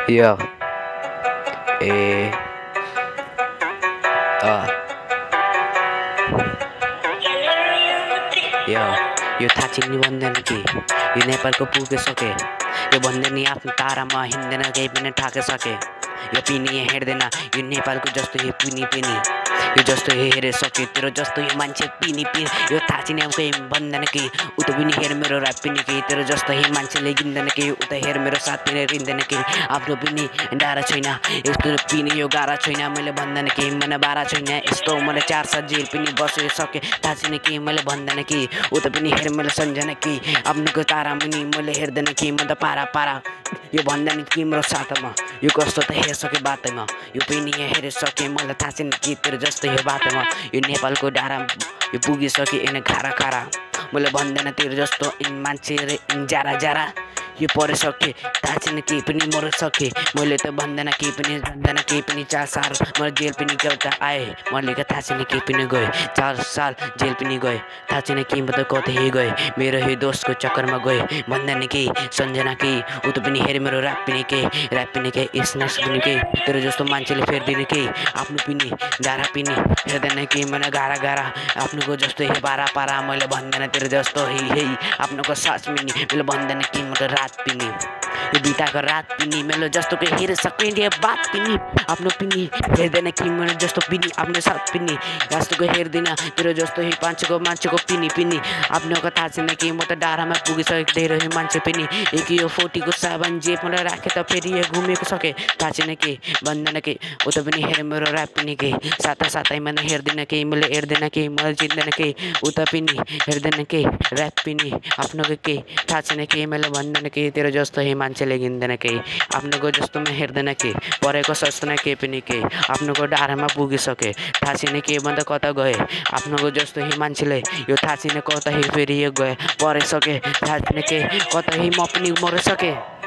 Yo, eh, uh, yo, यो थाहा चिन्ने भन्दैन कि यो नेपालको पुगिसके यो भन्दैन नि आफ्नो तारामा हिँड्दैन केही पनि ठाकिसके यो पिनी हेर्दैन यो नेपालको जस्तो यो पिनी पिनी यो जस्तो हेरिसके तेरो जस्तो यो मान्छे पिनी पिनी यो थाहा चिन्ने केही भन्दैन कि उता पनि हेर मेरो रात पिनी कि तेरो जस्तो यो मान्छेले गिन्दैन कि उता हेर मेरो साथ पिने रिन्दैन कि आफ्नो पनि डाँडा छैन यस्तो पिनी यो गाह्रो छैन मैले भन्दैन कि मैले बारा छैन यस्तो मैले 4 साल जेल पनि बसिसके थाहा चिन्ने कि मैले भन्दैन कि उता पनि हेर मैले सम्झना कि आफ्नोको तारा मुनि मैले हेर्दैन कि म त पारा पारा यो भन्दैन कि मेरो साथमा यो कस्तो त हेरिसके बाटोमा यो पनि हेरिसके मलाई थाहा छैन कि तेरो जस्तो यो बाटोमा यो नेपालको डाँडा यो पुगिसके एने खारा खारा मैले भन्दैन तेरो जस्तो मान्छे रे जारा जारा यो परिसके थाहा छैन केही पनि मरिसके मैले त भन्दैन केही पनि भन्दैन केही पनि 4 साल मैले जेल पनि एउटा आएँ मैले थाहा छैन केही पनि गएँ 4 साल जेल पनि गएँ थाहा छैन कि म त कतै गएँ मेरो यो दोस्तको चक्करमा गएँ भन्दैन कि सम्झना कि उता पनि हेर मेरो रात पनि के स्नेक्स पनि के तेरो जस्तो मान्छेले फेर्दिने कि आफ्नो पनि डाँडा पनि हेर्दैन कि मैले गारा गारा आफ्नोको जस्तो हे बारा पारा मैले भन्दैन तेरो जस्तो हे आफ्नोको सास पनि मैले भन्दैन कि म त रात पिनी यो बिताको रात पिनी मेरो जस्तो के हेरिसके बात पिनी आफ्नो पिनी हेर्दैन कि मेरो जस्तो पिनी आफ्नो साथ पिनी जस्तोको हेर्दिन तेरो जस्तो हे मान्छेको पिनी पिनी आफ्नोको थाहा छैन कि म त डाँडामा पुगिसकेको धेरै मान्छे पनि एक यो 40 को साबन जे मलाई राखे त फेरि यो घुमेको सके थाहा छैन कि भन्दैन कि उता पनि हेर मेरो रात पिनी के साथै मैले हेर्दिन कि मैले हेर्दैन कि मैले चिन्दैन कि उता पनि हेर्दैन कि रात पिनी आफ्नोको के थाहा छैन कि मैले भन्दैन कि तेरो जस्तो हे मान्छेले गिन्दैन कि आफ्नोको जस्तोमा हेर्दैन कि परेको सोच्दैन के पनि के आफ्नोको डाँडामा पुगिसके थाहा छैन कि म त कता गएँ आफ्नोको जस्तो हे मान्छेले यो थाहा छैन कता फेरि यो गएँ परिसके थाहा छैन कि कता म पनि मरिसके।